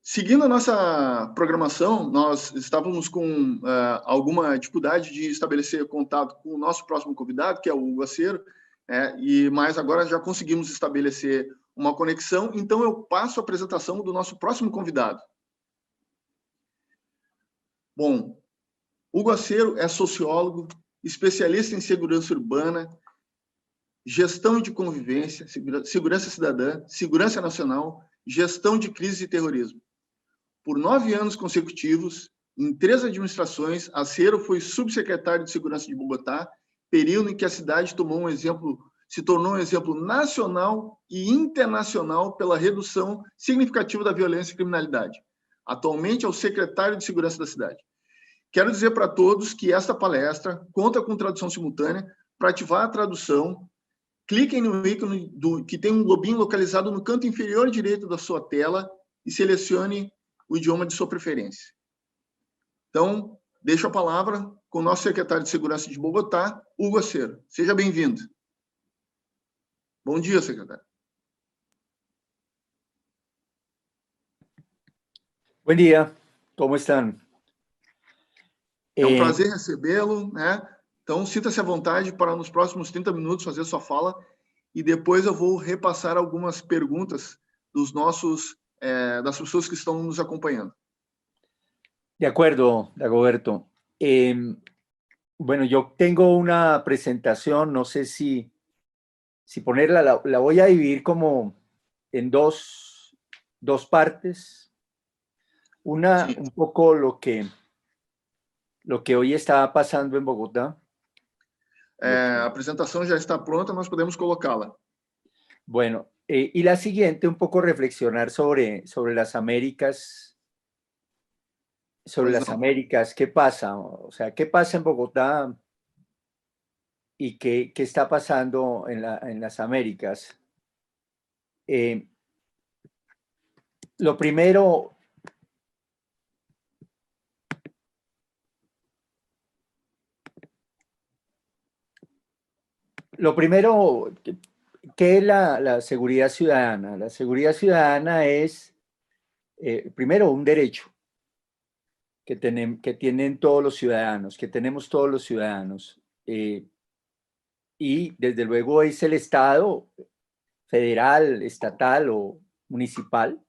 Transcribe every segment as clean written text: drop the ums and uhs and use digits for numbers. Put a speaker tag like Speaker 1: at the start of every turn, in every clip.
Speaker 1: Seguindo a nossa programação, nós estávamos com alguma dificuldade de estabelecer contato com o nosso próximo convidado, que é o Hugo Aceiro, mas agora já conseguimos estabelecer uma conexão, então eu passo a apresentação do nosso próximo convidado. Bom, Hugo Aceiro é sociólogo, especialista em segurança urbana, gestão de convivência, segurança cidadã, segurança nacional, gestão de crise e terrorismo. Por 9 anos consecutivos, em 3 administrações, Aceiro foi subsecretário de Segurança de Bogotá, período em que a cidade se tornou um exemplo nacional e internacional pela redução significativa da violência e criminalidade. Atualmente é o secretário de Segurança da cidade. Quero dizer para todos que esta palestra conta com tradução simultânea. Para ativar a tradução, cliquem no ícone que tem um globinho localizado no canto inferior direito da sua tela e selecione o idioma de sua preferência. Então, deixo a palavra com o nosso secretário de Segurança de Bogotá, Hugo Aceiro. Seja bem-vindo. Bom dia, secretário.
Speaker 2: Bom dia, como estão?
Speaker 1: É um prazer recebê-lo, né? Então, sinta-se à vontade para, nos próximos 30 minutos, fazer sua fala, e depois eu vou repassar algumas perguntas das pessoas que estão nos acompanhando.
Speaker 2: De acuerdo, Dagoberto. Bueno, yo tengo una presentación, no sé si ponerla, la voy a dividir como en dos partes. Una,
Speaker 1: Sí.
Speaker 2: un poco lo que hoy está pasando en Bogotá.
Speaker 1: A apresentação já está pronta, nós podemos colocá-la.
Speaker 2: Bueno, y la siguiente, un poco reflexionar sobre las Américas, ¿qué pasa? O sea, ¿qué pasa en Bogotá y qué está pasando en las Américas? Lo primero, ¿qué es la seguridad ciudadana? La seguridad ciudadana es, primero, un derecho que tienen todos los ciudadanos, que tenemos todos los ciudadanos. Y desde luego es el Estado federal, estatal o municipal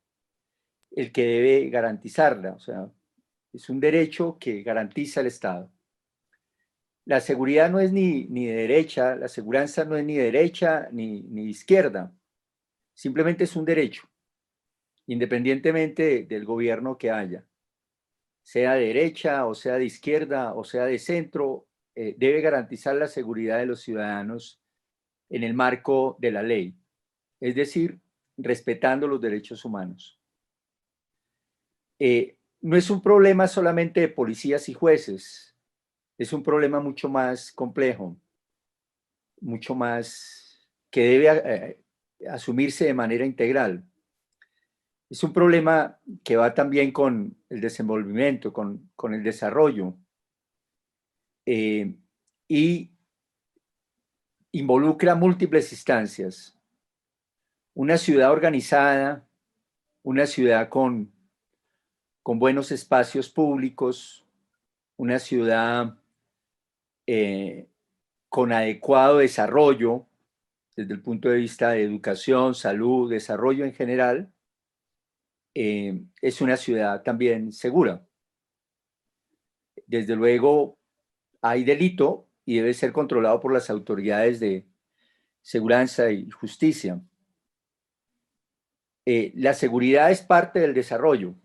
Speaker 2: el que debe garantizarla. O sea, es un derecho que garantiza el Estado. La seguridad no es ni de derecha, la seguridad no es ni de derecha ni de izquierda. Simplemente es un derecho, independientemente del gobierno que haya. Sea de derecha o sea de izquierda o sea de centro, debe garantizar la seguridad de los ciudadanos en el marco de la ley. Es decir, respetando los derechos humanos. No es un problema solamente de policías y jueces, es un problema mucho más complejo, mucho más que debe asumirse de manera integral. Es un problema que va también con el desenvolvimiento, con el desarrollo, y involucra múltiples instancias. Una ciudad organizada, una ciudad con buenos espacios públicos, una ciudad con adecuado desarrollo desde el punto de vista de educación, salud, desarrollo en general, es una ciudad también segura. Desde luego hay delito y debe ser controlado por las autoridades de seguridad y justicia. La seguridad es parte del desarrollo.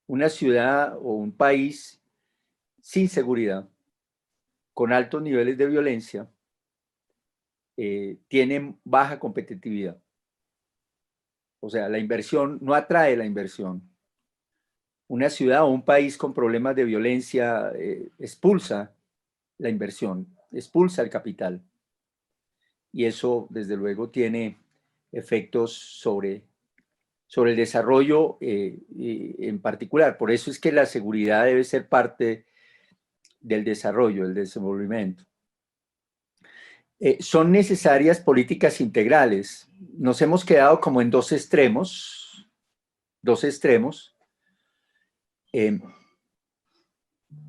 Speaker 2: Una ciudad o un país sin seguridad, con altos niveles de violencia, tienen baja competitividad. O sea, la inversión no atrae la inversión. Una ciudad o un país con problemas de violencia expulsa la inversión, expulsa el capital. Y eso, desde luego, tiene efectos sobre el desarrollo en particular. Por eso es que la seguridad debe ser parte del desarrollo, del desenvolvimiento. Son necesarias políticas integrales. Nos hemos quedado como en dos extremos, dos extremos.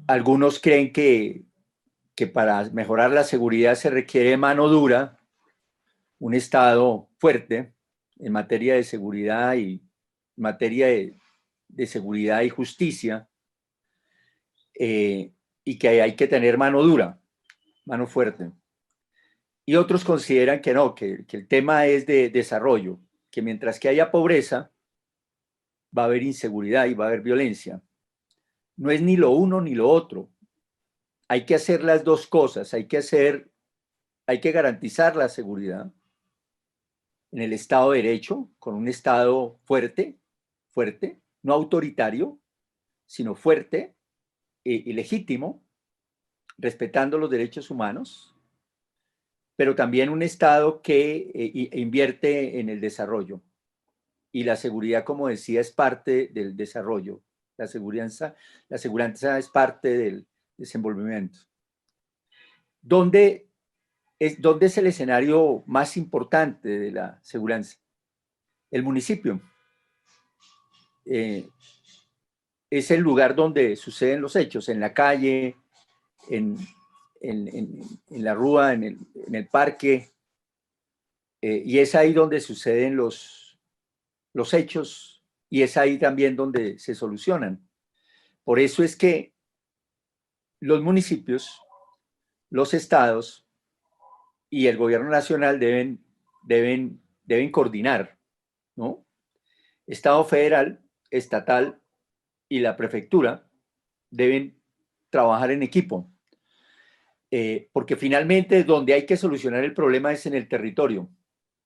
Speaker 2: Algunos creen que para mejorar la seguridad se requiere mano dura, un Estado fuerte en materia de seguridad y materia de seguridad y justicia, y que hay que tener mano dura, mano fuerte. Y otros consideran que no, que el tema es de desarrollo, que mientras que haya pobreza, va a haber inseguridad y va a haber violencia. No es ni lo uno ni lo otro. Hay que hacer las dos cosas, hay que garantizar la seguridad en el Estado de Derecho, con un Estado fuerte, no autoritario, sino fuerte y legítimo, respetando los derechos humanos, pero también un Estado que invierte en el desarrollo. Y la seguridad, como decía, es parte del desarrollo. La seguridad es parte del desenvolvimiento. ¿Dónde es el escenario más importante de la seguridad? El municipio. Es el lugar donde suceden los hechos, en la calle, en la rúa, en el parque, y es ahí donde suceden los hechos, y es ahí también donde se solucionan. Por eso es que los municipios, los estados y el gobierno nacional deben coordinar, ¿no? Estado federal, estatal y la prefectura deben trabajar en equipo, porque finalmente donde hay que solucionar el problema es en el territorio,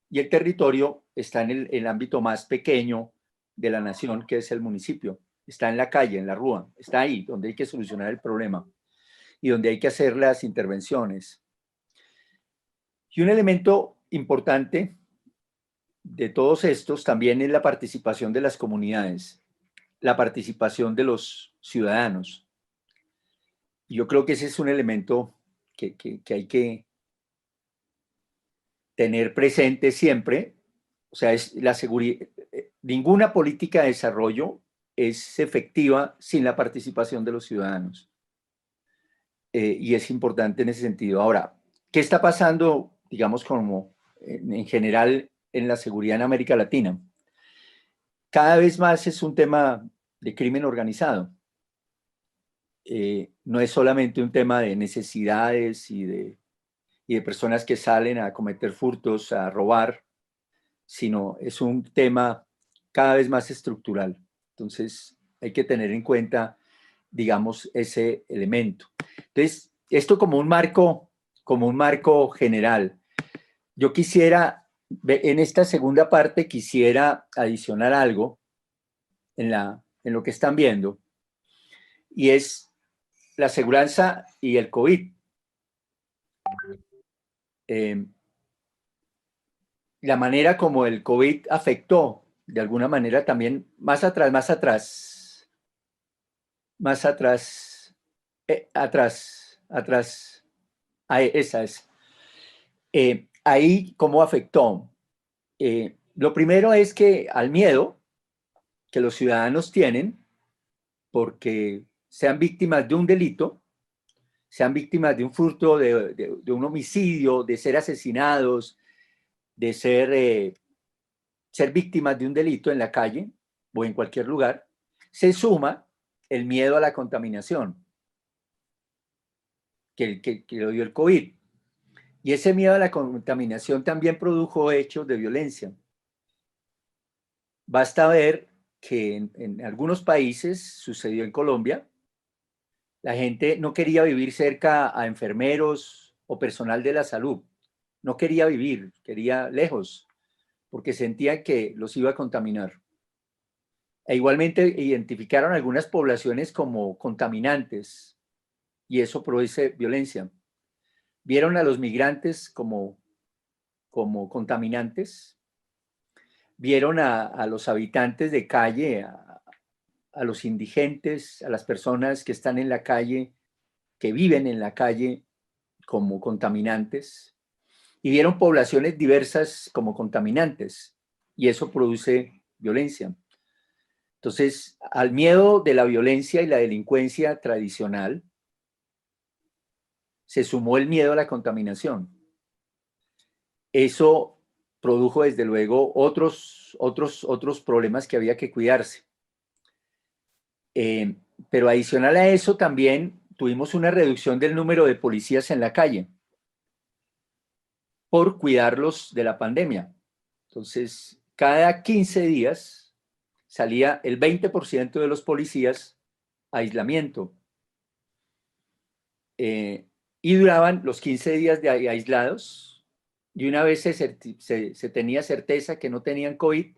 Speaker 2: y el territorio está en el ámbito más pequeño de la nación, que es el municipio. Está en la calle, en la rúa, está ahí donde hay que solucionar el problema y donde hay que hacer las intervenciones. Y un elemento importante de todos estos también es la participación de las comunidades, la participación de los ciudadanos. Y yo creo que ese es un elemento que hay que tener presente siempre. O sea, es la seguridad. Ninguna política de desarrollo es efectiva sin la participación de los ciudadanos. Y es importante en ese sentido. Ahora, ¿qué está pasando, digamos, como en general en la seguridad en América Latina? Cada vez más es un tema de crimen organizado. No es solamente un tema de necesidades y de personas que salen a cometer furtos, a robar, sino es un tema cada vez más estructural. Entonces, hay que tener en cuenta, digamos, ese elemento. Entonces, esto como un marco general. Yo quisiera, en esta segunda parte, quisiera adicionar algo en lo que están viendo, y es la seguridad y el COVID. La manera como el COVID afectó, de alguna manera también, atrás, esa es. Ahí, ¿cómo afectó? Lo primero es que al miedo que los ciudadanos tienen, porque sean víctimas de un delito, sean víctimas de un furto, de un homicidio, de ser asesinados, de ser víctimas de un delito en la calle o en cualquier lugar, se suma el miedo a la contaminación que lo dio el COVID. Y ese miedo a la contaminación también produjo hechos de violencia. Basta ver que en algunos países, sucedió en Colombia, la gente no quería vivir cerca a enfermeros o personal de la salud. No quería vivir, quería lejos, porque sentía que los iba a contaminar. E igualmente identificaron algunas poblaciones como contaminantes, y eso produce violencia. Vieron a los migrantes como contaminantes, vieron a los habitantes de calle, a los indigentes, a las personas que están en la calle, que viven en la calle, como contaminantes, y vieron poblaciones diversas como contaminantes, y eso produce violencia. Entonces, al miedo de la violencia y la delincuencia tradicional, se sumó el miedo a la contaminación. Eso produjo, desde luego, otros problemas que había que cuidarse. Pero adicional a eso, también tuvimos una reducción del número de policías en la calle por cuidarlos de la pandemia. Entonces, cada 15 días salía el 20% de los policías a aislamiento. Y duraban los 15 días de aislados, y una vez se tenía certeza que no tenían COVID,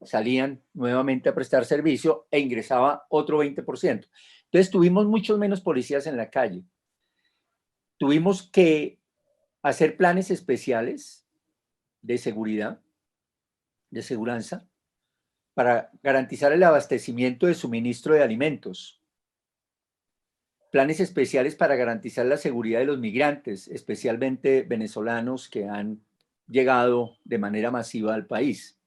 Speaker 2: salían nuevamente a prestar servicio e ingresaba otro 20%. Entonces tuvimos muchos menos policías en la calle. Tuvimos que hacer planes especiales de seguridad, de seguranza, para garantizar el abastecimiento de suministro de alimentos. Planes especiales para garantizar la seguridad de los migrantes, especialmente venezolanos que han llegado de manera masiva al país.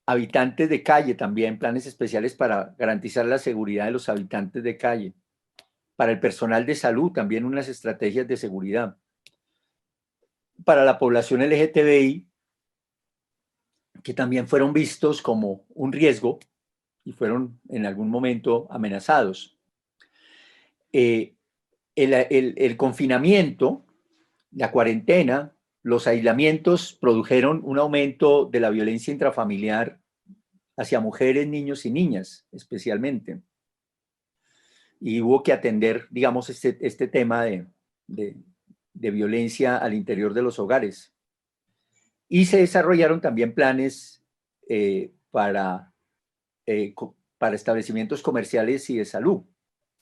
Speaker 2: Habitantes de calle también, planes especiales para garantizar la seguridad de los habitantes de calle. Para el personal de salud también unas estrategias de seguridad. Para la población LGTBI, que también fueron vistos como un riesgo y fueron en algún momento amenazados. El confinamiento, la cuarentena, los aislamientos produjeron un aumento de la violencia intrafamiliar hacia mujeres, niños y niñas, especialmente. Y hubo que atender, digamos, este tema de violencia al interior de los hogares. Y se desarrollaron también planes para establecimientos comerciales y de salud.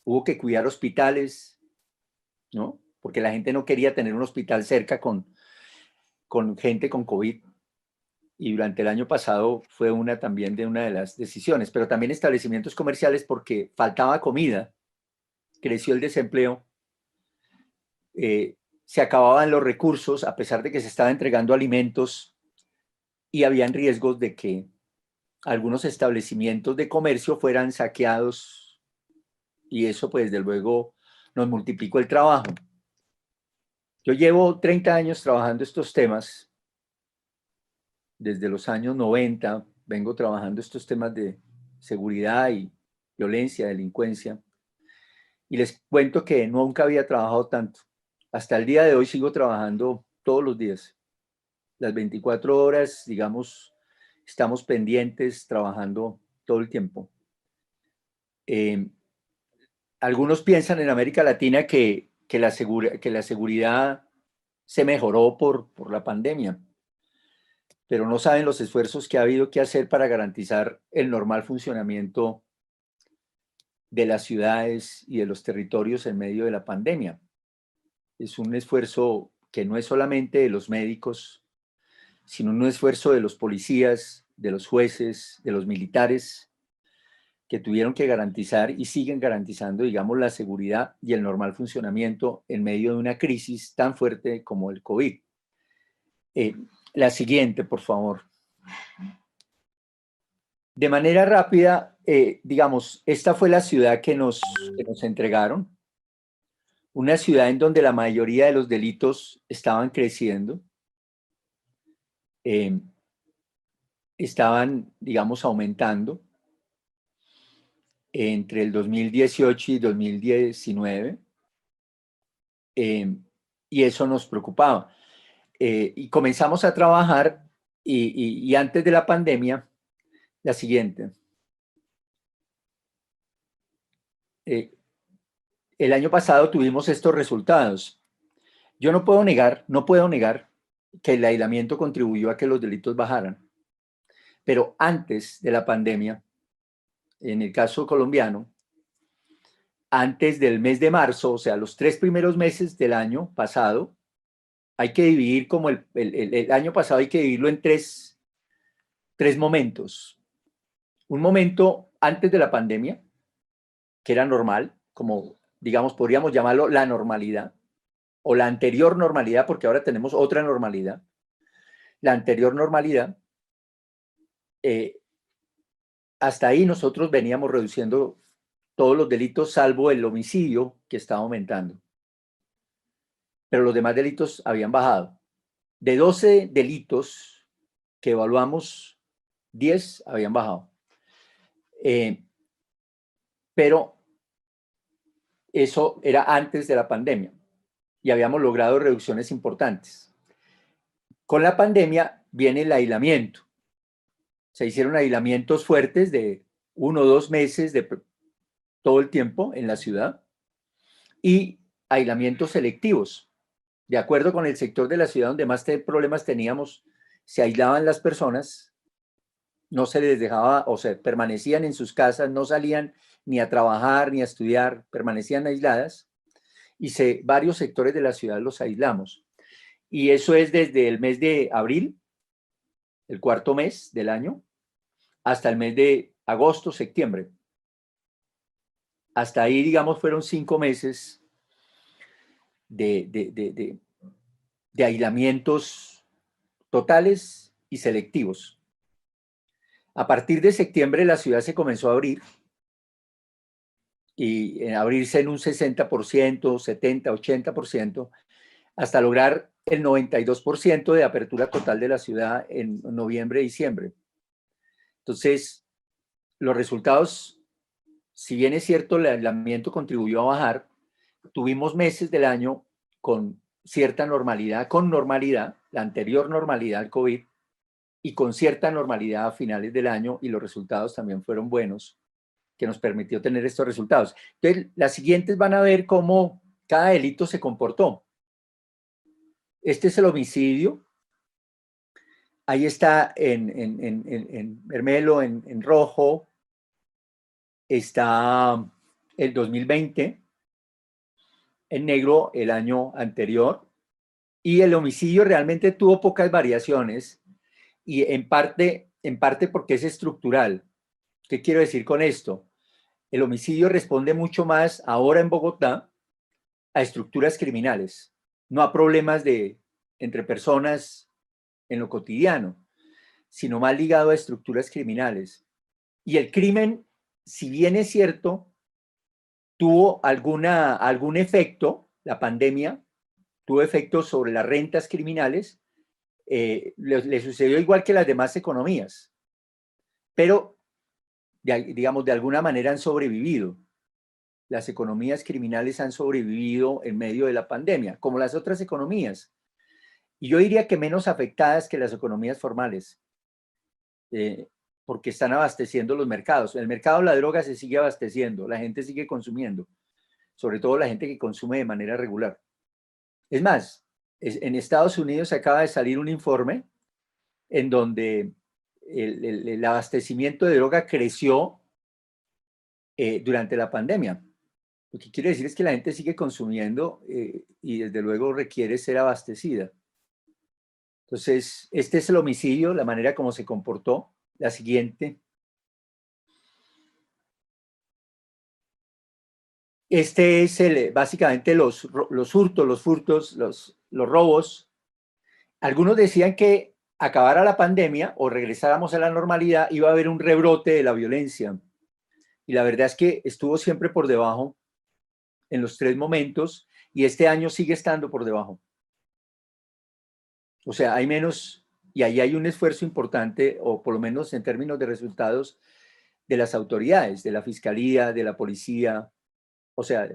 Speaker 2: Hubo que cuidar hospitales, ¿no? Porque la gente no quería tener un hospital cerca con gente con COVID. Y durante el año pasado fue una de las decisiones. Pero también establecimientos comerciales, porque faltaba comida, creció el desempleo, se acababan los recursos a pesar de que se estaba entregando alimentos, y habían riesgos de que algunos establecimientos de comercio fueran saqueados, y eso pues desde luego nos multiplicó el trabajo. Yo llevo 30 años trabajando estos temas. Desde los años 90 vengo trabajando estos temas de seguridad y violencia, delincuencia, y les cuento que nunca había trabajado tanto. Hasta el día de hoy sigo trabajando todos los días. Las 24 horas, digamos, estamos pendientes, trabajando todo el tiempo. Algunos piensan en América Latina que la seguridad se mejoró por la pandemia, pero no saben los esfuerzos que ha habido que hacer para garantizar el normal funcionamiento de las ciudades y de los territorios en medio de la pandemia. Es un esfuerzo que no es solamente de los médicos, sino un esfuerzo de los policías, de los jueces, de los militares, que tuvieron que garantizar y siguen garantizando, digamos, la seguridad y el normal funcionamiento en medio de una crisis tan fuerte como el COVID. La siguiente, por favor. De manera rápida, digamos, esta fue la ciudad que nos entregaron. Una ciudad en donde la mayoría de los delitos estaban creciendo. Estaban, digamos, aumentando entre el 2018 y 2019. Y eso nos preocupaba. Y comenzamos a trabajar y antes de la pandemia, la siguiente. El año pasado tuvimos estos resultados. Yo no puedo negar que el aislamiento contribuyó a que los delitos bajaran. Pero antes de la pandemia, en el caso colombiano, antes del mes de marzo, o sea, los 3 primeros meses del año pasado, hay que dividir como el año pasado, hay que dividirlo en tres momentos. Un momento antes de la pandemia, que era normal, como digamos, podríamos llamarlo la normalidad, o la anterior normalidad, porque ahora tenemos otra normalidad. La anterior normalidad, hasta ahí nosotros veníamos reduciendo todos los delitos, salvo el homicidio, que estaba aumentando. Pero los demás delitos habían bajado. De 12 delitos que evaluamos, 10 habían bajado. Pero eso era antes de la pandemia y habíamos logrado reducciones importantes. Con la pandemia viene el aislamiento. Se hicieron aislamientos fuertes de 1 o 2 meses de todo el tiempo en la ciudad y aislamientos selectivos. De acuerdo con el sector de la ciudad donde más problemas teníamos, se aislaban las personas, no se les dejaba, o sea, permanecían en sus casas, no salían ni a trabajar ni a estudiar, permanecían aisladas y varios sectores de la ciudad los aislamos. Y eso es desde el mes de abril, el cuarto mes del año, hasta el mes de agosto, septiembre. Hasta ahí, digamos, fueron 5 meses de aislamientos totales y selectivos. A partir de septiembre la ciudad se comenzó a abrir y abrirse en un 60%, 70, 80%, hasta lograr el 92% de apertura total de la ciudad en noviembre, diciembre. Entonces, los resultados, si bien es cierto, el aislamiento contribuyó a bajar, tuvimos meses del año con cierta normalidad, la anterior normalidad al COVID, y con cierta normalidad a finales del año, y los resultados también fueron buenos, que nos permitió tener estos resultados. Entonces, las siguientes van a ver cómo cada delito se comportó. Este es el homicidio. Ahí está en Mermelo, en rojo, está el 2020, en negro el año anterior, y el homicidio realmente tuvo pocas variaciones, y en parte porque es estructural. ¿Qué quiero decir con esto? El homicidio responde mucho más ahora en Bogotá a estructuras criminales, no a problemas entre personas en lo cotidiano, sino más ligado a estructuras criminales. Y el crimen, si bien es cierto, tuvo algún efecto, la pandemia tuvo efectos sobre las rentas criminales, le sucedió igual que las demás economías, pero digamos de alguna manera han sobrevivido. Las economías criminales han sobrevivido en medio de la pandemia, como las otras economías. Y yo diría que menos afectadas que las economías formales, porque están abasteciendo los mercados. El mercado de la droga se sigue abasteciendo, la gente sigue consumiendo, sobre todo la gente que consume de manera regular. Es más, en Estados Unidos acaba de salir un informe en donde el abastecimiento de droga creció durante la pandemia. Lo que quiere decir es que la gente sigue consumiendo y desde luego requiere ser abastecida. Entonces, este es el homicidio, la manera como se comportó. La siguiente. Este es básicamente los hurtos, los furtos, los robos. Algunos decían que acabara la pandemia o regresáramos a la normalidad, iba a haber un rebrote de la violencia. Y la verdad es que estuvo siempre por debajo en los 3 momentos y este año sigue estando por debajo. O sea, hay menos, y ahí hay un esfuerzo importante, o por lo menos en términos de resultados, de las autoridades, de la Fiscalía, de la Policía, o sea,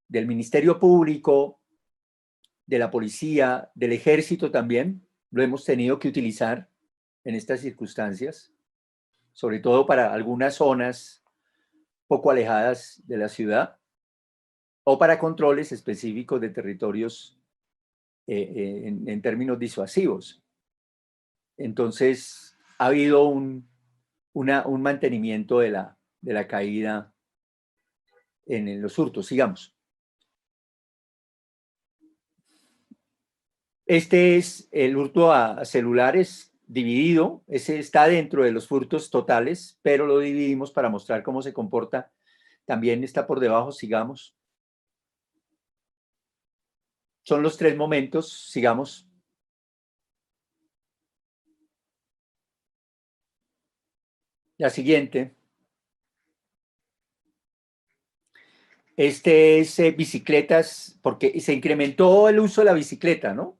Speaker 2: del Ministerio Público, de la Policía, del Ejército también, lo hemos tenido que utilizar en estas circunstancias, sobre todo para algunas zonas poco alejadas de la ciudad, o para controles específicos de territorios en términos disuasivos. Entonces, ha habido un mantenimiento de la caída en los hurtos, sigamos. Este es el hurto a celulares dividido, ese está dentro de los furtos totales, pero lo dividimos para mostrar cómo se comporta. También está por debajo, sigamos. Son los 3 momentos, sigamos. La siguiente. Este es bicicletas, porque se incrementó el uso de la bicicleta, ¿no?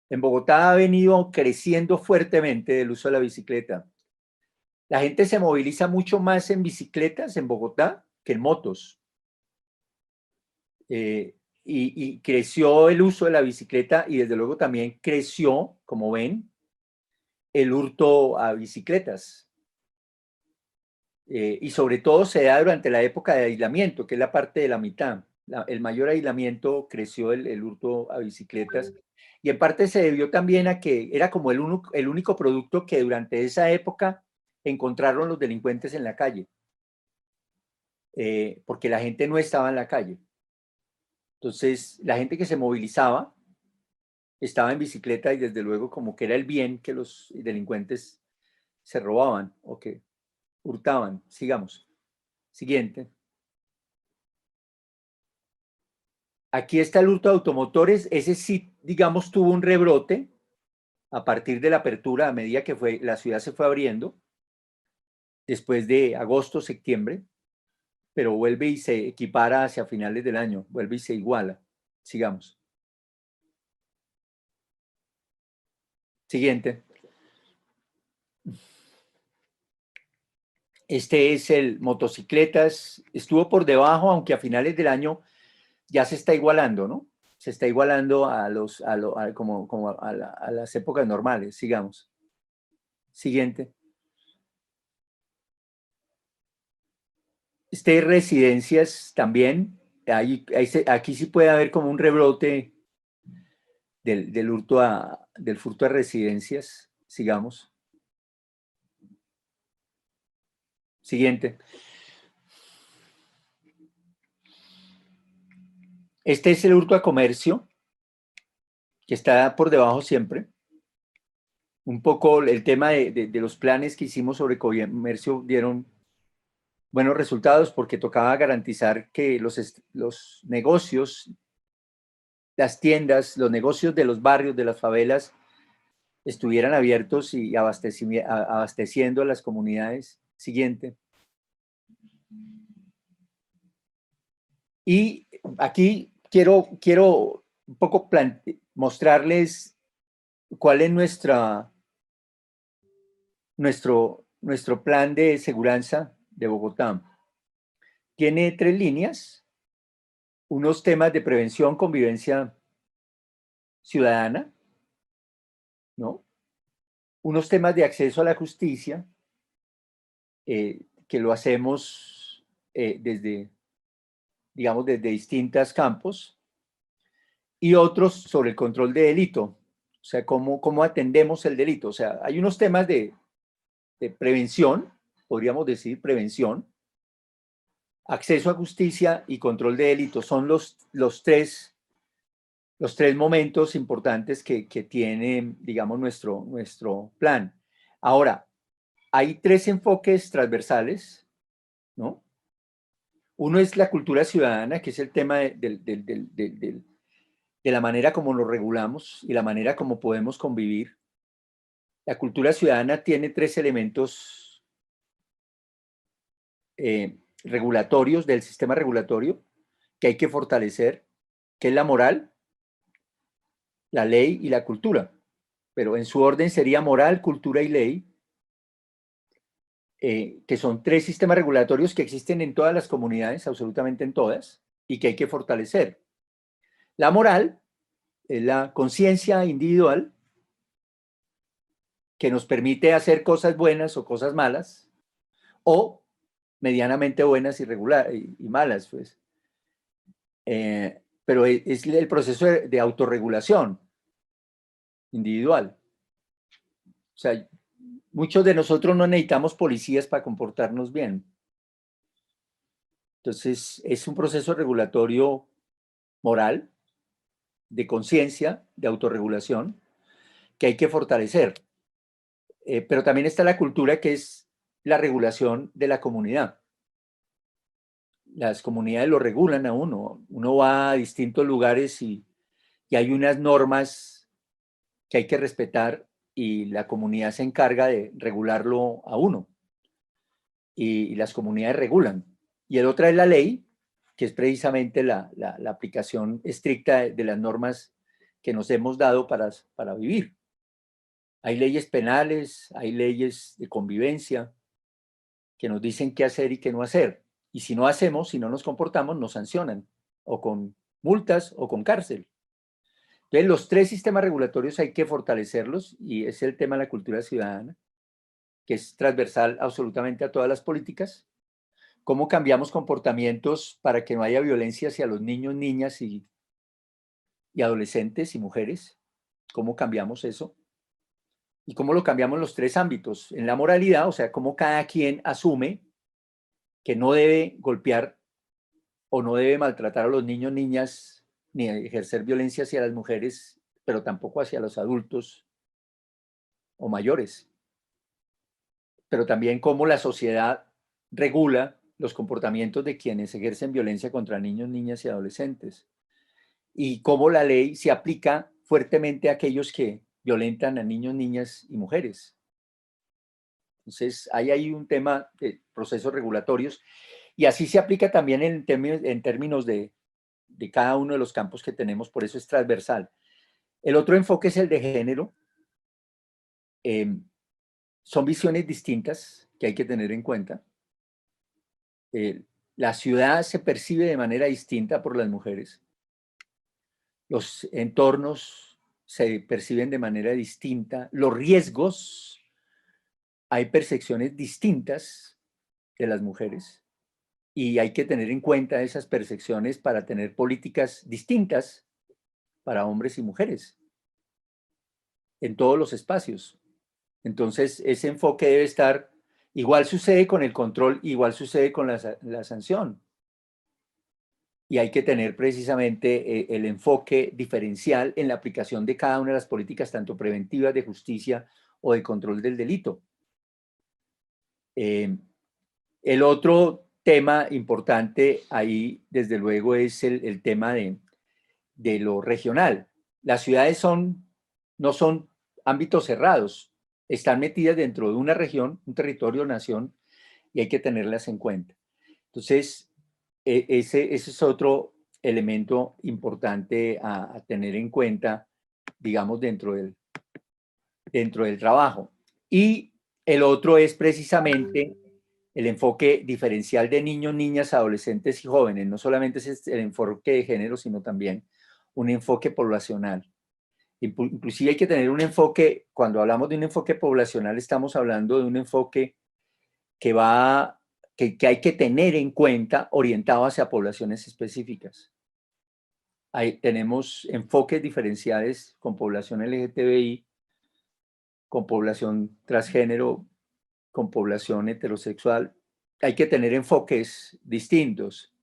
Speaker 2: En Bogotá ha venido creciendo fuertemente el uso de la bicicleta. La gente se moviliza mucho más en bicicletas en Bogotá que en motos. Y creció el uso de la bicicleta y desde luego también creció, como ven, el hurto a bicicletas. Y sobre todo se da durante la época de aislamiento, que es la parte de la mitad. El mayor aislamiento creció el hurto a bicicletas y en parte se debió también a que era como el único producto que durante esa época encontraron los delincuentes en la calle, porque la gente no estaba en la calle. Entonces, la gente que se movilizaba estaba en bicicleta y desde luego como que era el bien que los delincuentes se robaban o que hurtaban. Sigamos. Siguiente. Aquí está el hurto de automotores. Ese sí, digamos, tuvo un rebrote a partir de la apertura, a medida que la ciudad se fue abriendo, después de agosto, septiembre, pero vuelve y se equipara hacia finales del año, vuelve y se iguala. Sigamos. Siguiente. Este es el motocicletas, estuvo por debajo, aunque a finales del año ya se está igualando, ¿no? Se está igualando a las épocas normales, sigamos. Siguiente. Residencias también, aquí sí puede haber como un rebrote del furto a residencias, sigamos. Siguiente. Este es el hurto a comercio, que está por debajo siempre. Un poco el tema de los planes que hicimos sobre comercio dieron buenos resultados porque tocaba garantizar que los negocios, las tiendas, los negocios de los barrios, de las favelas, estuvieran abiertos y abasteciendo a las comunidades. Siguiente. Y aquí quiero un poco mostrarles cuál es nuestro plan de seguridad de Bogotá. Tiene 3 líneas, unos temas de prevención, convivencia ciudadana, ¿no? Unos temas de acceso a la justicia, que lo hacemos digamos, desde distintos campos, y otros sobre el control de delito, o sea, cómo atendemos el delito. O sea, hay unos temas de prevención, podríamos decir prevención, acceso a justicia y control de delito. Son los tres momentos importantes que tiene, digamos, nuestro plan. Ahora, hay 3 enfoques transversales, ¿no? Uno es la cultura ciudadana, que es el tema de la manera como lo regulamos y la manera como podemos convivir. La cultura ciudadana tiene 3 elementos regulatorios del sistema regulatorio que hay que fortalecer, que es la moral, la ley y la cultura. Pero en su orden sería moral, cultura y ley, que son 3 sistemas regulatorios que existen en todas las comunidades, absolutamente en todas, y que hay que fortalecer. La moral es la conciencia individual que nos permite hacer cosas buenas o cosas malas, o medianamente buenas y malas, pues. Pero es el proceso de autorregulación individual. O sea, muchos de nosotros no necesitamos policías para comportarnos bien. Entonces, es un proceso regulatorio moral, de conciencia, de autorregulación, que hay que fortalecer. Pero también está la cultura, que es la regulación de la comunidad. Las comunidades lo regulan a uno. Uno va a distintos lugares y hay unas normas que hay que respetar y la comunidad se encarga de regularlo a uno. y las comunidades regulan. Y el otro es la ley, que es precisamente la aplicación estricta de las normas que nos hemos dado para vivir. Hay leyes penales, hay leyes de convivencia que nos dicen qué hacer y qué no hacer. Y si no hacemos, si no nos comportamos, nos sancionan, o con multas o con cárcel. Entonces, los tres sistemas regulatorios hay que fortalecerlos, y es el tema de la cultura ciudadana, que es transversal absolutamente a todas las políticas. Cómo cambiamos comportamientos para que no haya violencia hacia los niños, niñas y adolescentes y mujeres. ¿Cómo cambiamos eso? Y cómo lo cambiamos en los tres ámbitos. En la moralidad, o sea, cómo cada quien asume que no debe golpear o no debe maltratar a los niños, niñas, ni ejercer violencia hacia las mujeres, pero tampoco hacia los adultos o mayores. Pero también cómo la sociedad regula los comportamientos de quienes ejercen violencia contra niños, niñas y adolescentes. Y cómo la ley se aplica fuertemente a aquellos que violentan a niños, niñas y mujeres. Entonces, ahí hay un tema de procesos regulatorios, y así se aplica también en términos de cada uno de los campos que tenemos, por eso es transversal. El otro enfoque es el de género. Son visiones distintas que hay que tener en cuenta. La ciudad se percibe de manera distinta por las mujeres. Los entornos se perciben de manera distinta. Los riesgos, hay percepciones distintas de las mujeres, y hay que tener en cuenta esas percepciones para tener políticas distintas para hombres y mujeres en todos los espacios. Entonces, ese enfoque debe estar, igual sucede con el control, igual sucede con la sanción. Y hay que tener precisamente el enfoque diferencial en la aplicación de cada una de las políticas, tanto preventivas, de justicia o de control del delito. El otro tema importante ahí, desde luego, es el tema de lo regional. Las ciudades no son ámbitos cerrados, están metidas dentro de una región, un territorio, nación, y hay que tenerlas en cuenta. Entonces, ese es otro elemento importante a tener en cuenta, digamos, dentro del trabajo. Y el otro es precisamente el enfoque diferencial de niños, niñas, adolescentes y jóvenes. No solamente es el enfoque de género, sino también un enfoque poblacional. Inclusive hay que tener un enfoque, cuando hablamos de un enfoque poblacional, estamos hablando de un enfoque que hay que tener en cuenta orientado hacia poblaciones específicas. Tenemos enfoques diferenciales con población LGTBI, con población transgénero, con población heterosexual. Hay que tener enfoques distintos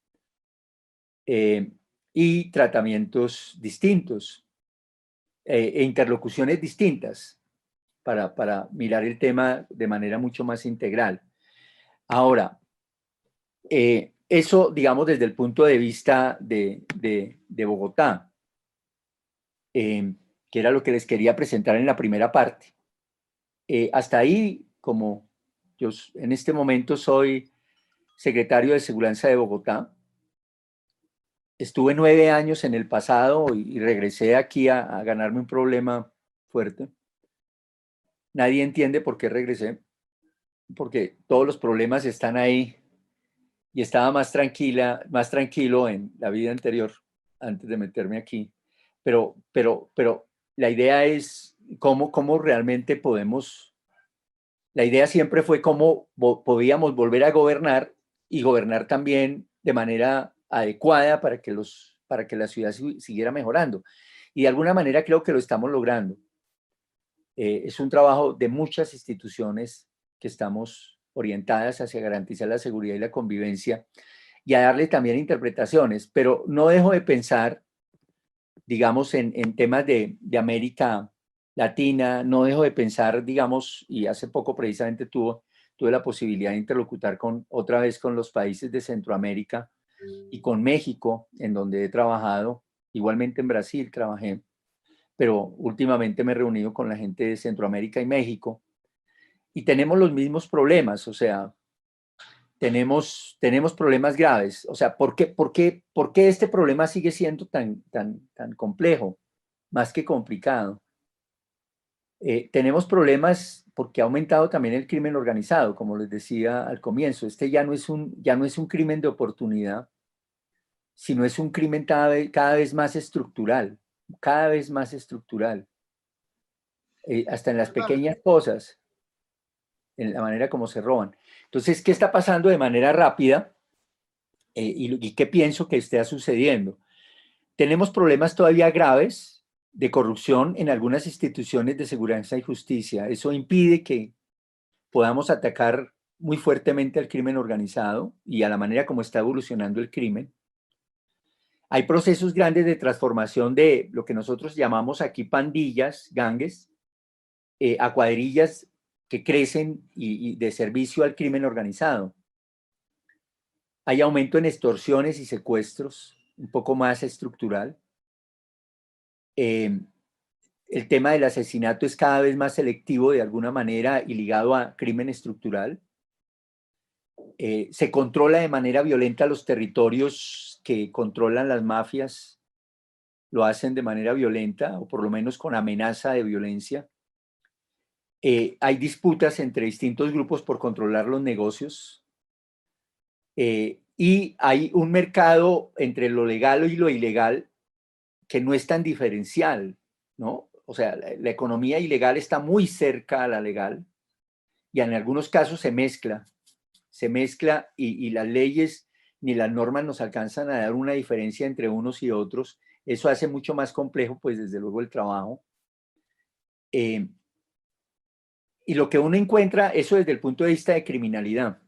Speaker 2: y tratamientos distintos e interlocuciones distintas para mirar el tema de manera mucho más integral. Ahora, eso, digamos, desde el punto de vista de Bogotá, que era lo que les quería presentar en la primera parte. Hasta ahí, como yo en este momento soy secretario de Seguridad de Bogotá, estuve 9 años en el pasado y regresé aquí a ganarme un problema fuerte. Nadie entiende por qué regresé, porque todos los problemas están ahí, y estaba más tranquilo en la vida anterior, antes de meterme aquí. Pero la idea es cómo realmente podemos, la idea siempre fue cómo podíamos volver a gobernar, y gobernar también de manera adecuada para que la ciudad siguiera mejorando. Y de alguna manera creo que lo estamos logrando. Es un trabajo de muchas instituciones que estamos orientadas hacia garantizar la seguridad y la convivencia, y a darle también interpretaciones, pero no dejo de pensar, digamos, en temas de América Latina. No dejo de pensar, digamos, y hace poco precisamente tuve la posibilidad de interlocutar otra vez con los países de Centroamérica y con México, en donde he trabajado. Igualmente en Brasil trabajé, pero últimamente me he reunido con la gente de Centroamérica y México, y tenemos los mismos problemas. O sea, tenemos problemas graves. O sea, ¿por qué este problema sigue siendo tan complejo, más que complicado? Tenemos problemas porque ha aumentado también el crimen organizado, como les decía al comienzo. Este ya no es un crimen de oportunidad, sino es un crimen cada vez más estructural, cada vez más estructural. Hasta en las pequeñas cosas, en la manera como se roban. Entonces, ¿qué está pasando de manera rápida? ¿Y qué pienso que esté sucediendo? Tenemos problemas todavía graves de corrupción en algunas instituciones de seguridad y justicia. Eso impide que podamos atacar muy fuertemente al crimen organizado y a la manera como está evolucionando el crimen. Hay procesos grandes de transformación de lo que nosotros llamamos aquí pandillas, gangues, a cuadrillas que crecen y de servicio al crimen organizado. Hay aumento en extorsiones y secuestros, un poco más estructural. El tema del asesinato es cada vez más selectivo de alguna manera y ligado a crimen estructural. Se controla de manera violenta los territorios que controlan las mafias, lo hacen de manera violenta o por lo menos con amenaza de violencia. Hay disputas entre distintos grupos por controlar los negocios. Y hay un mercado entre lo legal y lo ilegal que no es tan diferencial, ¿no? O sea, la economía ilegal está muy cerca a la legal y en algunos casos se mezcla y las leyes ni las normas nos alcanzan a dar una diferencia entre unos y otros. Eso hace mucho más complejo, pues, desde luego, el trabajo. Y lo que uno encuentra, eso desde el punto de vista de criminalidad,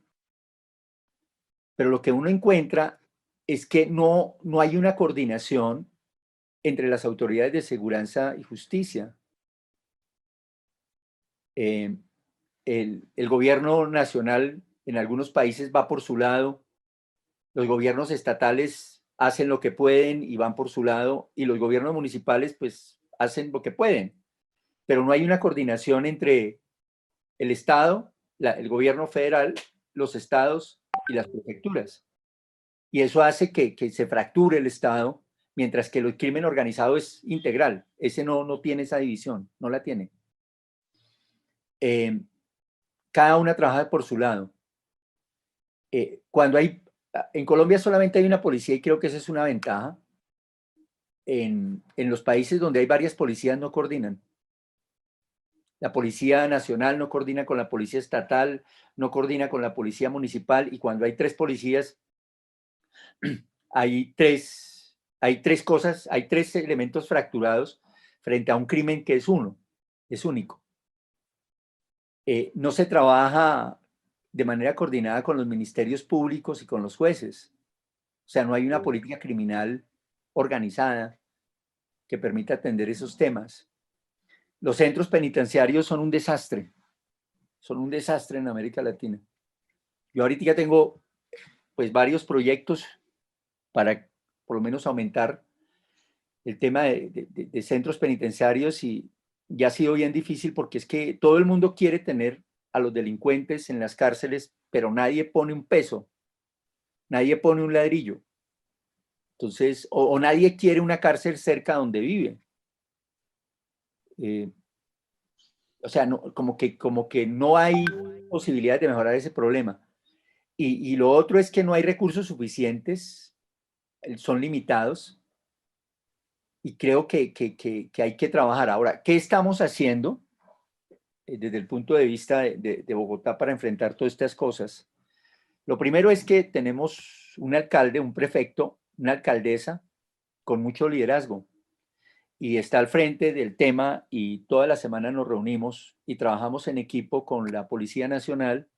Speaker 2: pero lo que uno encuentra es que no hay una coordinación entre las autoridades de seguridad y justicia. El gobierno nacional en algunos países va por su lado, los gobiernos estatales hacen lo que pueden y van por su lado, y los gobiernos municipales pues hacen lo que pueden, pero no hay una coordinación entre el Estado, el gobierno federal, los estados y las prefecturas. Y eso hace que se fracture el Estado, mientras que el crimen organizado es integral. Ese no tiene esa división, no la tiene. Cada una trabaja por su lado. En Colombia solamente hay una policía y creo que esa es una ventaja. En los países donde hay varias policías no coordinan. La Policía Nacional no coordina con la Policía Estatal, no coordina con la Policía Municipal, y cuando hay tres policías, hay tres cosas, hay tres elementos fracturados frente a un crimen que es único. No se trabaja de manera coordinada con los ministerios públicos y con los jueces. O sea, no hay una política criminal organizada que permita atender esos temas. Los centros penitenciarios son un desastre en América Latina. Yo ahorita ya tengo pues varios proyectos para por lo menos aumentar el tema de centros penitenciarios, y ya ha sido bien difícil porque es que todo el mundo quiere tener a los delincuentes en las cárceles, pero nadie pone un peso, nadie pone un ladrillo. Entonces, o nadie quiere una cárcel cerca donde vive. O sea, como que no hay posibilidad de mejorar ese problema. Y lo otro es que no hay recursos suficientes, son limitados, y creo que hay que trabajar. Ahora, ¿qué estamos haciendo desde el punto de vista de Bogotá para enfrentar todas estas cosas? Lo primero es que tenemos un alcalde, un prefecto, una alcaldesa con mucho liderazgo, y está al frente del tema, y toda la semana nos reunimos y trabajamos en equipo con la Policía Nacional,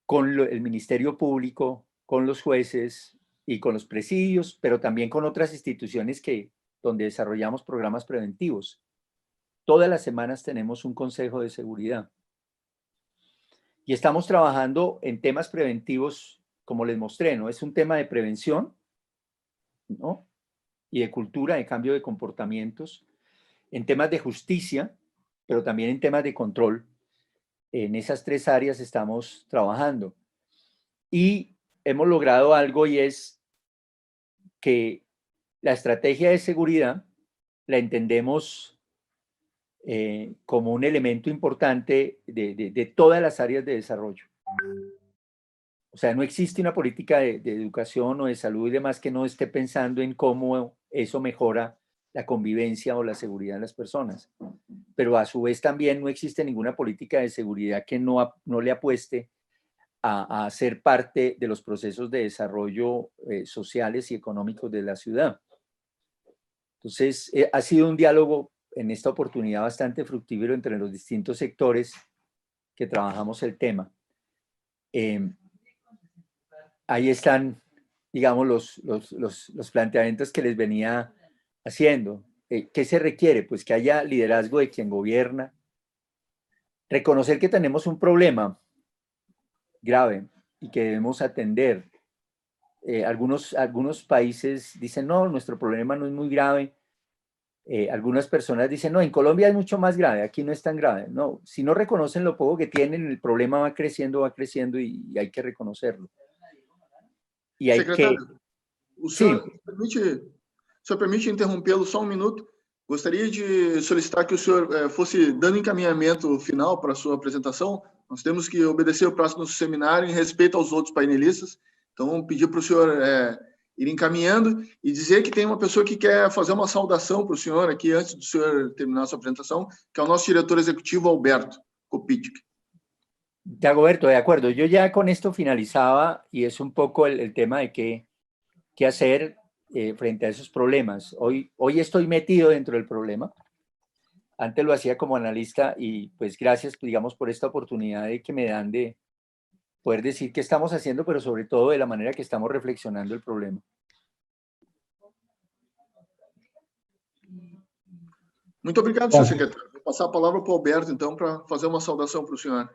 Speaker 2: con el Ministerio Público, con los jueces y con los presidios, pero también con otras instituciones donde desarrollamos programas preventivos. Todas las semanas tenemos un consejo de seguridad. Y estamos trabajando en temas preventivos, como les mostré, ¿no? Es un tema de prevención, ¿no? Y de cultura, de cambio de comportamientos, en temas de justicia, pero también en temas de control. En esas tres áreas estamos trabajando. y hemos logrado algo, y es que la estrategia de seguridad la entendemos como un elemento importante de todas las áreas de desarrollo. O sea, no existe una política de educación o de salud y demás que no esté pensando en cómo eso mejora la convivencia o la seguridad de las personas. Pero a su vez también no existe ninguna política de seguridad que no le apueste a ser parte de los procesos de desarrollo sociales y económicos de la ciudad. Entonces, ha sido un diálogo en esta oportunidad bastante fructífero entre los distintos sectores que trabajamos el tema. Ahí están, digamos, los planteamientos que les venía haciendo. ¿Qué se requiere? Pues que haya liderazgo de quien gobierna, reconocer que tenemos un problema grave y que debemos atender. Algunos países dicen, no, nuestro problema no es muy grave. Algunas personas dicen, no, en Colombia es mucho más grave, aquí no es tan grave. No, si no reconocen lo poco que tienen, el problema va creciendo y hay que reconocerlo. E aí
Speaker 1: Secretário, o
Speaker 2: Sim.
Speaker 1: senhor permite interrompê-lo só um minuto? Gostaria de solicitar que o senhor fosse dando encaminhamento final para a sua apresentação. Nós temos que obedecer o próximo seminário em respeito aos outros painelistas. Então, pedir para o senhor ir encaminhando e dizer que tem uma pessoa que quer fazer uma saudação para o senhor aqui, antes do senhor terminar a sua apresentação, que é o nosso diretor executivo, Alberto Kopitic.
Speaker 2: Dagoberto, de acuerdo. Yo ya con esto finalizaba, y es un poco el tema de qué hacer frente a esos problemas. Hoy estoy metido dentro del problema. Antes lo hacía como analista, y pues gracias, digamos, por esta oportunidad que me dan de poder decir qué estamos haciendo, pero sobre todo de la manera que estamos reflexionando el problema.
Speaker 1: Muito obrigado, senhor secretário. Vou passar a palavra para o Alberto, então, para fazer uma saudação para o senhor.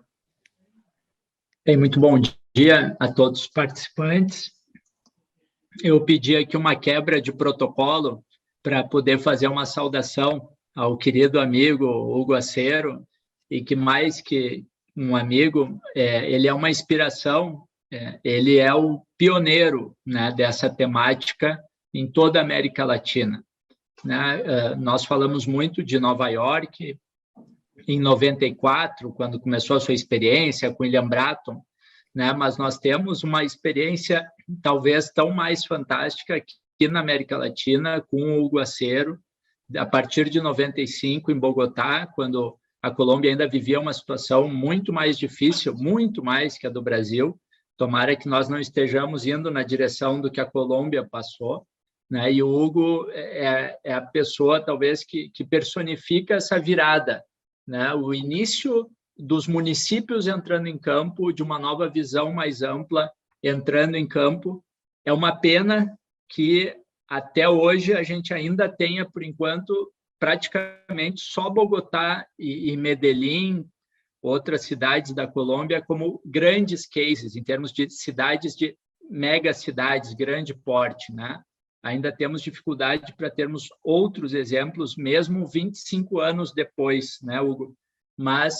Speaker 3: Bem, muito bom dia a todos os participantes. Eu pedi aqui uma quebra de protocolo para poder fazer uma saudação ao querido amigo Hugo Acero, e que mais que um amigo, ele é uma inspiração, ele é o pioneiro, né, dessa temática em toda a América Latina. Né? Nós falamos muito de Nova York, em 94, quando começou a sua experiência com William Bratton, né? Mas nós temos uma experiência talvez tão mais fantástica aqui na América Latina, com o Hugo Acero, a partir de 95, em Bogotá, quando a Colômbia ainda vivia uma situação muito mais difícil, muito mais que a do Brasil. Tomara que nós não estejamos indo na direção do que a Colômbia passou, né? E o Hugo é a pessoa, talvez, que personifica essa virada, né? O início dos municípios entrando em campo, de uma nova visão mais ampla entrando em campo. É uma pena que até hoje a gente ainda tenha, por enquanto, praticamente só Bogotá e Medellín, outras cidades da Colômbia, como grandes cases, em termos de cidades, de megacidades, grande porte, né? Ainda temos dificuldade para termos outros exemplos, mesmo 25 anos depois, né, Hugo? Mas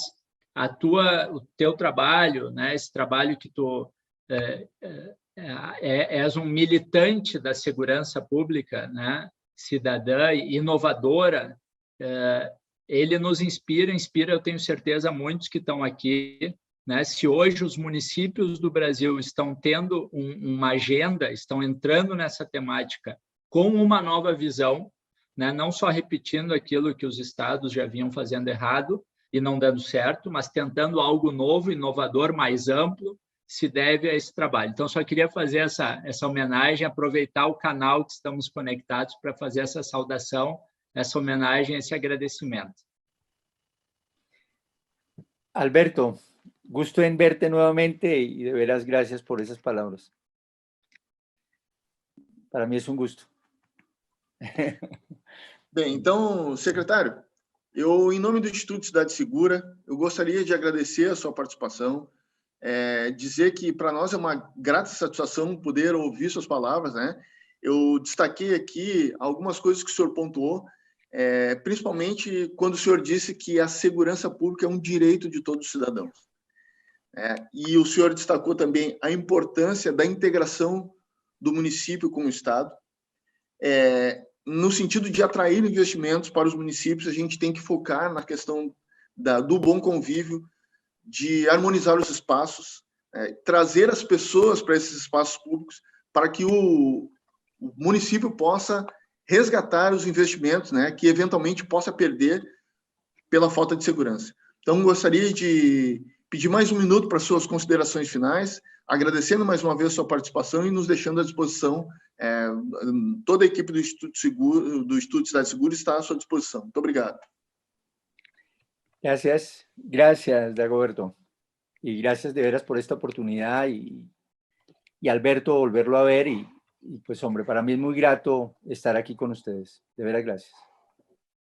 Speaker 3: o teu trabalho, né, esse trabalho que tu és um militante da segurança pública, né, cidadã e inovadora, ele nos inspira, eu tenho certeza, muitos que estão aqui, né? Se hoje os municípios do Brasil estão tendo uma agenda, estão entrando nessa temática com uma nova visão, né? Não só repetindo aquilo que os estados já vinham fazendo errado e não dando certo, mas tentando algo novo, inovador, mais amplo, se deve a esse trabalho. Então, só queria fazer essa homenagem, aproveitar o canal que estamos conectados para fazer essa saudação, essa homenagem, esse agradecimento.
Speaker 2: Alberto, gusto en verte nuevamente y de veras gracias por esas palabras. Para mim é um gosto.
Speaker 1: Bem, então, secretário, em nome do Instituto Cidade Segura, eu gostaria de agradecer a sua participação, dizer que para nós é uma grata satisfação poder ouvir suas palavras, né? Eu destaquei aqui algumas coisas que o senhor pontuou, principalmente quando o senhor disse que a segurança pública é um direito de todos os cidadãos. E o senhor destacou também a importância da integração do município com o Estado. No sentido de atrair investimentos para os municípios, a gente tem que focar na questão do bom convívio, de harmonizar os espaços, trazer as pessoas para esses espaços públicos, para que o município possa resgatar os investimentos, que eventualmente possa perder pela falta de segurança. Então, gostaria de pedir mais um minuto para suas considerações finais, agradecendo mais uma vez a sua participação e nos deixando à disposição. Toda a equipe do Instituto Cidade Segura está à sua disposição. Muito obrigado.
Speaker 2: Gracias, gracias, Dagoberto. Y gracias de veras por esta oportunidad y Alberto, volverlo a ver y pues hombre, para mí es muy grato estar aquí con ustedes. De veras, gracias.